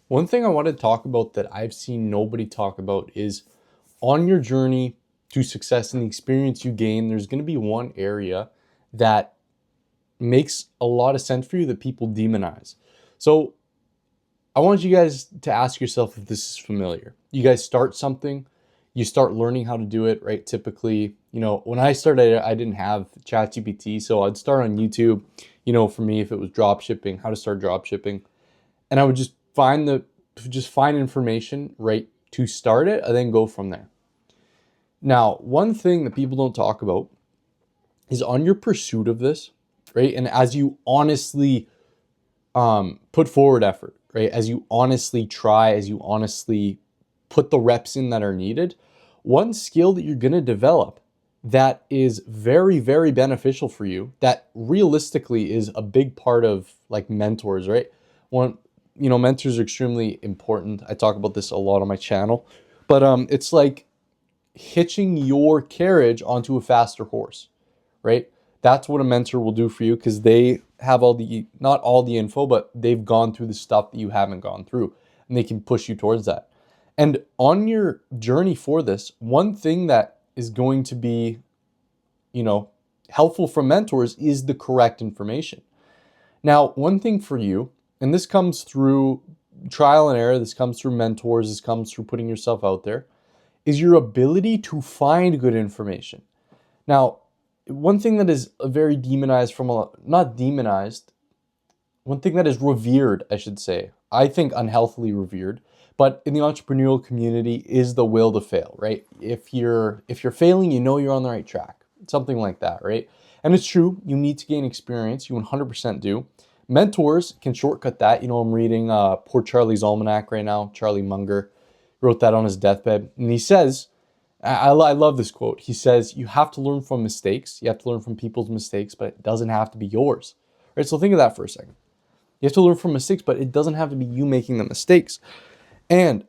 One thing I want to talk about that I've seen nobody talk about is on your journey to success and the experience you gain, there's going to be one area that makes a lot of sense for you that people demonize. So I want you guys to ask yourself if this is familiar. You guys start something, you start learning how to do it, right? Typically, when I started, I didn't have ChatGPT, so I'd start on YouTube. For me, if it was drop shipping, how to start drop shipping, and I would just find information right to start it, and then go from there. Now, one thing that people don't talk about is on your pursuit of this, right? And as you honestly put forward effort, right? As you honestly try, as you honestly put the reps in that are needed, one skill that you're going to develop that is very, very beneficial for you, that realistically is a big part of like mentors, right? One, mentors are extremely important. I talk about this a lot on my channel, but it's like hitching your carriage onto a faster horse, right? That's what a mentor will do for you because they have not all the info, but they've gone through the stuff that you haven't gone through and they can push you towards that. And on your journey for this, one thing that is going to be, helpful from mentors is the correct information. Now, one thing for you, and this comes through trial and error, this comes through mentors, this comes through putting yourself out there, is your ability to find good information. Now, one thing that is very demonized not demonized, one thing that is revered, I should say, I think unhealthily revered, but in the entrepreneurial community is the will to fail, right? If you're failing, you're on the right track. Something like that, right? And it's true, you need to gain experience, you 100% do. Mentors can shortcut that. I'm reading Poor Charlie's Almanac right now. Charlie Munger wrote that on his deathbed. And he says, I love this quote. He says, you have to learn from mistakes. You have to learn from people's mistakes, but it doesn't have to be yours. Right? So think of that for a second. You have to learn from mistakes, but it doesn't have to be you making the mistakes. And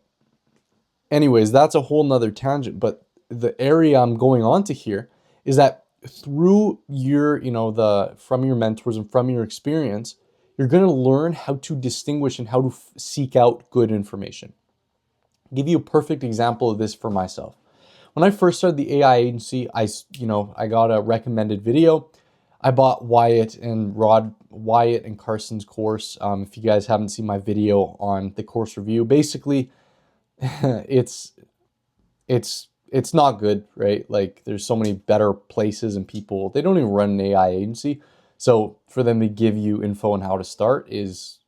anyways, that's a whole nother tangent. But the area I'm going on to here is that through from your mentors and from your experience, you're going to learn how to distinguish and how to seek out good information. I'll give you a perfect example of this for myself. When I first started the AI agency, I got a recommended video. I bought Wyatt and Carson's course. If you guys haven't seen my video on the course review, basically, it's not good, right? Like there's so many better places and people. They don't even run an AI agency, so for them to give you info on how to start is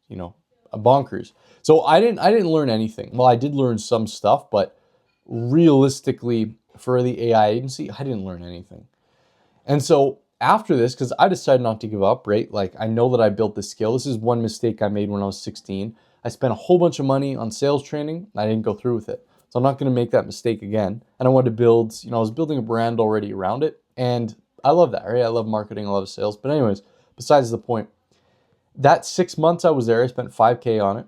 a bonkers. So I didn't learn anything. Well, I did learn some stuff, but realistically, for the AI agency, I didn't learn anything. And so after this, because I decided not to give up, right? Like I know that I built this skill. This is one mistake I made when I was 16. I spent a whole bunch of money on sales training. I didn't go through with it. So I'm not going to make that mistake again. And I wanted to build, I was building a brand already around it. And I love that, right? I love marketing, I love sales. But anyways, besides the point, that 6 months I was there, I spent 5K on it.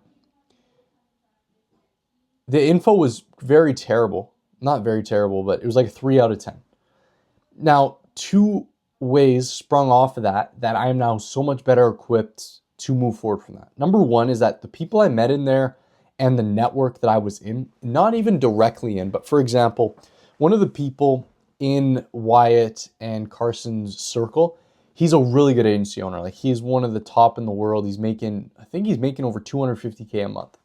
The info was very terrible. Not very terrible, but it was like a 3 out of 10. Now, two ways sprung off of that I am now so much better equipped to move forward from that. Number one is that the people I met in there and the network that I was in, not even directly in, but for example, one of the people in Wyatt and Carson's circle, he's a really good agency owner. Like he's one of the top in the world. I think he's making over 250K a month.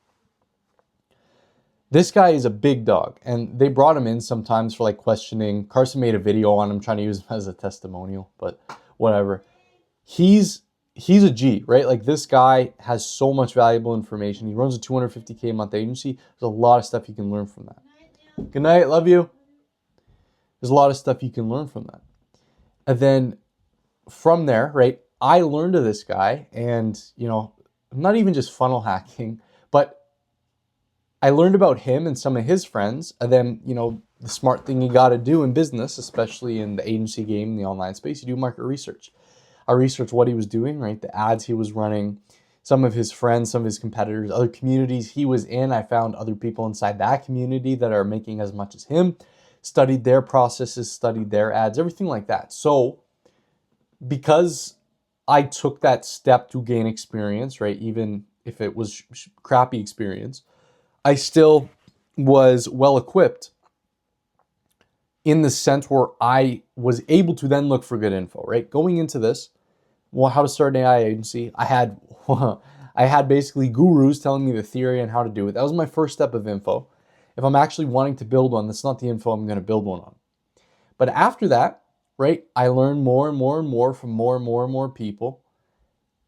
This guy is a big dog, and they brought him in sometimes for like questioning. Carson made a video on him trying to use him as a testimonial, but whatever. He's a G, right? Like this guy has so much valuable information. He runs a 250K a month agency. There's a lot of stuff you can learn from that. Good night, love you. There's a lot of stuff you can learn from that. And then from there, right, I learned of this guy and, not even just funnel hacking, but I learned about him and some of his friends, and then, the smart thing you got to do in business, especially in the agency game, in the online space, you do market research. I researched what he was doing, right? The ads he was running, some of his friends, some of his competitors, other communities he was in. I found other people inside that community that are making as much as him, studied their processes, studied their ads, everything like that. So because I took that step to gain experience, right? Even if it was crappy experience, I still was well equipped in the sense where I was able to then look for good info, right? Going into this, well, how to start an AI agency, I had I had basically gurus telling me the theory and how to do it. That was my first step of info. If I'm actually wanting to build one, that's not the info I'm going to build one on. But after that, right, I learned more and more and more from more and more and more people.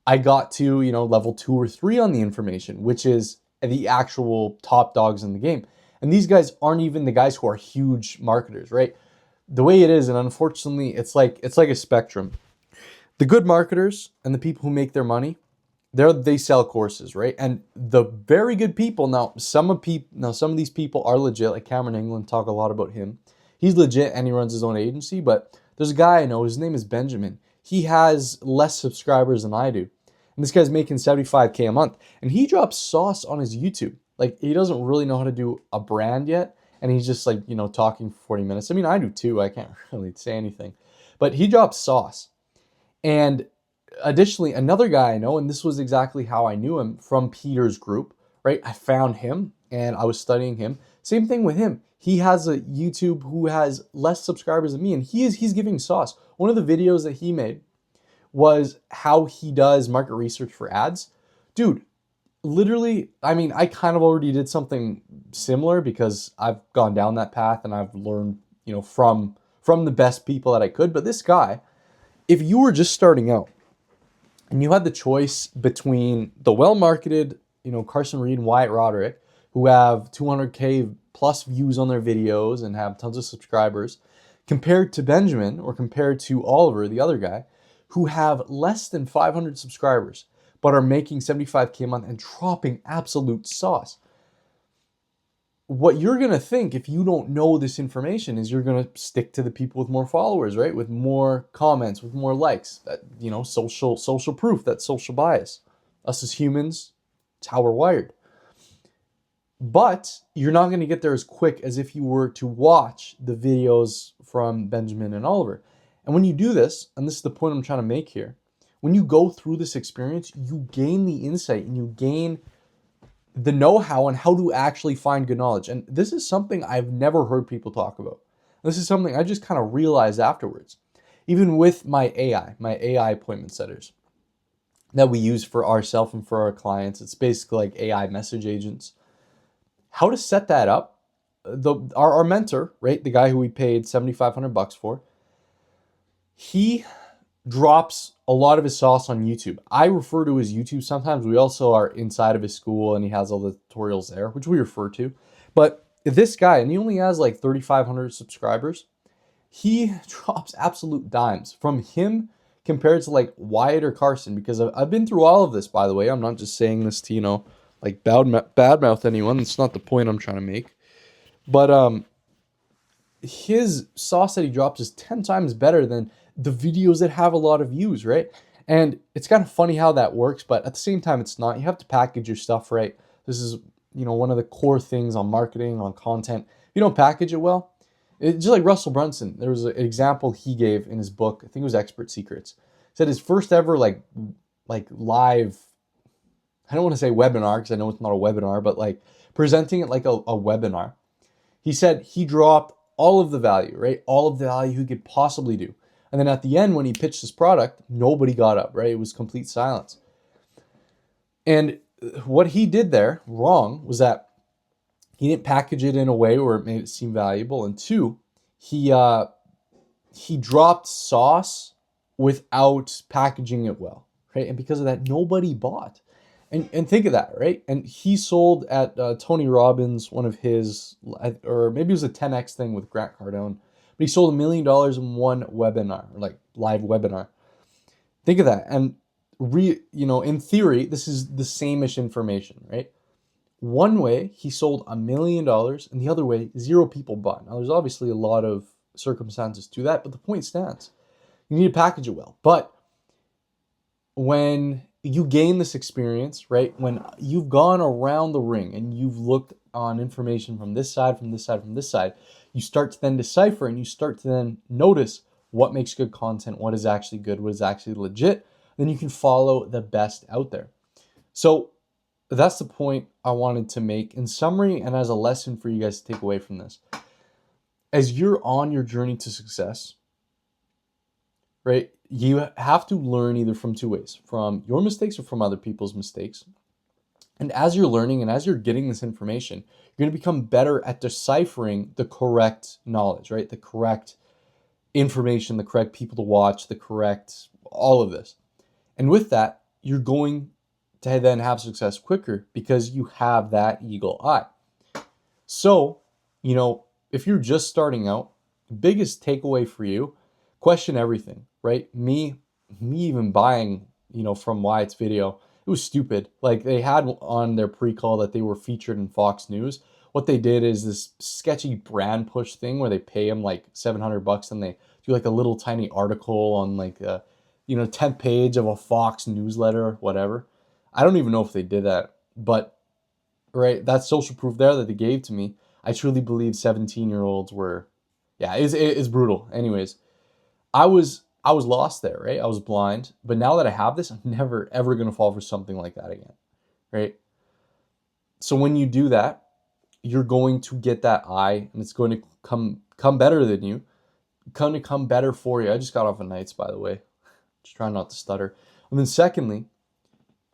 I got to, level 2 or 3 on the information, which is the actual top dogs in the game. And these guys aren't even the guys who are huge marketers, right? The way it is, and unfortunately, it's like a spectrum. The good marketers and the people who make their money, they sell courses, right? And the very good people, now some of these people are legit, like Cameron England, talk a lot about him. He's legit and he runs his own agency, but there's a guy I know, his name is Benjamin. He has less subscribers than I do. And this guy's making 75K a month. And he drops sauce on his YouTube. Like, he doesn't really know how to do a brand yet. And he's just like, talking for 40 minutes. I mean, I do too. I can't really say anything. But he drops sauce. And additionally, another guy I know, and this was exactly how I knew him, from Peter's group, right? I found him and I was studying him. Same thing with him. He has a YouTube who has less subscribers than me, and he's giving sauce. One of the videos that he made was how he does market research for ads. Dude, literally, I mean, I kind of already did something similar because I've gone down that path and I've learned, from the best people that I could. But this guy, if you were just starting out and you had the choice between the well-marketed, Carson Reed and Wyatt Roderick, who have 200K plus views on their videos and have tons of subscribers, compared to Benjamin or compared to Oliver, the other guy, who have less than 500 subscribers, but are making 75K a month and dropping absolute sauce. What you're going to think if you don't know this information is you're going to stick to the people with more followers, right? With more comments, with more likes, that, social proof, that social bias. Us as humans, it's how we're wired. But you're not going to get there as quick as if you were to watch the videos from Benjamin and Oliver. And when you do this, and this is the point I'm trying to make here, when you go through this experience, you gain the insight and you gain the know-how on how to actually find good knowledge. And this is something I've never heard people talk about. This is something I just kind of realized afterwards. Even with my AI appointment setters that we use for ourselves and for our clients, it's basically like AI message agents. How to set that up, our mentor, right, the guy who we paid $7,500 for, he drops a lot of his sauce on YouTube. I refer to his YouTube sometimes. We also are inside of his school and he has all the tutorials there, which we refer to. But this guy, and he only has like 3,500 subscribers, he drops absolute dimes. From him compared to like Wyatt or Carson, because I've been through all of this, by the way. I'm not just saying this to, like badmouth anyone. That's not the point I'm trying to make. But his sauce that he drops is 10 times better than the videos that have a lot of views, right? And it's kind of funny how that works, but at the same time, it's not. You have to package your stuff right. This is, one of the core things on marketing, on content. If you don't package it well, it's just like Russell Brunson. There was an example he gave in his book. I think it was Expert Secrets. He said his first ever like live, I don't want to say webinar because I know it's not a webinar, but like presenting it like a webinar. He said he dropped all of the value, right? All of the value he could possibly do. And then at the end, when he pitched his product, nobody got up, right? It was complete silence. And what he did there wrong was that he didn't package it in a way where it made it seem valuable. And two, he dropped sauce without packaging it well, right? And because of that, nobody bought. And think of that, right? And he sold at Tony Robbins, one of his, or maybe it was a 10X thing with Grant Cardone, but he sold $1 million in one webinar, or like live webinar. Think of that. And in theory, this is the same-ish information, right? One way he sold $1 million, and the other way 0 people bought. Now there's obviously a lot of circumstances to that, but the point stands. You need to package it well. But when you gain this experience, right? When you've gone around the ring and you've looked on information from this side, from this side, from this side, you start to then decipher and you start to then notice what makes good content, what is actually good, what is actually legit. Then you can follow the best out there. So that's the point I wanted to make in summary and as a lesson for you guys to take away from this. As you're on your journey to success, right, you have to learn either from two ways, from your mistakes or from other people's mistakes. And as you're learning and as you're getting this information, you're going to become better at deciphering the correct knowledge, right? The correct information, the correct people to watch, the correct, all of this. And with that, you're going to then have success quicker because you have that eagle eye. So, if you're just starting out, biggest takeaway for you, question everything, right? Me even buying, from Wyatt's video, it was stupid. Like, they had on their pre-call that they were featured in Fox News. What they did is this sketchy brand push thing where they pay them like $700 and they do like a little tiny article on like a 10th page of a Fox newsletter, whatever. I don't even know if they did that, but right, that's social proof there that they gave to me. I truly believe 17-year-olds were, yeah, it's brutal. Anyways, I was lost there, right? I was blind, but now that I have this, I'm never ever gonna fall for something like that again, right? So when you do that, you're going to get that eye, and it's going to come better than you, going to come better for you. I just got off of nights, by the way, just trying not to stutter. And then secondly,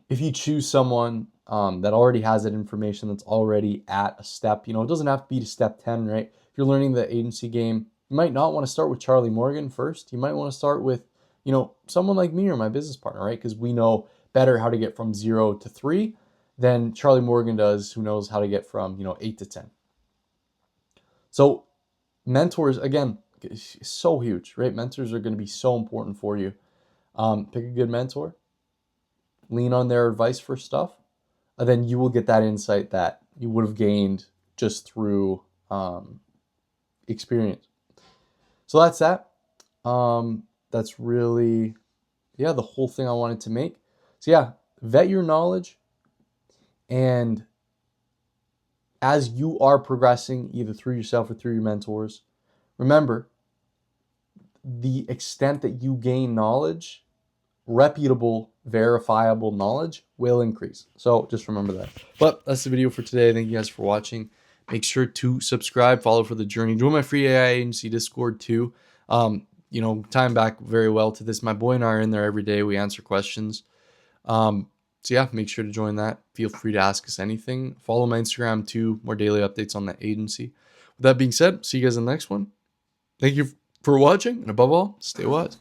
if you choose someone that already has that information, that's already at a step, it doesn't have to be to step 10, right? If you're learning the agency game, you might not want to start with Charlie Morgan first. You might want to start with, someone like me or my business partner, right? Because we know better how to get from 0 to 3 than Charlie Morgan does, who knows how to get from, 8 to 10. So mentors, again, is so huge, right? Mentors are going to be so important for you. Pick a good mentor, lean on their advice for stuff, and then you will get that insight that you would have gained just through experience. So that's that. That's really, the whole thing I wanted to make. So vet your knowledge, and as you are progressing either through yourself or through your mentors, remember, the extent that you gain knowledge, reputable, verifiable knowledge, will increase. So just remember that. But that's the video for today. Thank you guys for watching. Make sure to subscribe, follow for the journey. Join my free AI agency Discord too. Time back very well to this. My boy and I are in there every day. We answer questions. Make sure to join that. Feel free to ask us anything. Follow my Instagram too. More daily updates on that agency. With that being said, see you guys in the next one. Thank you for watching, and above all, stay wise.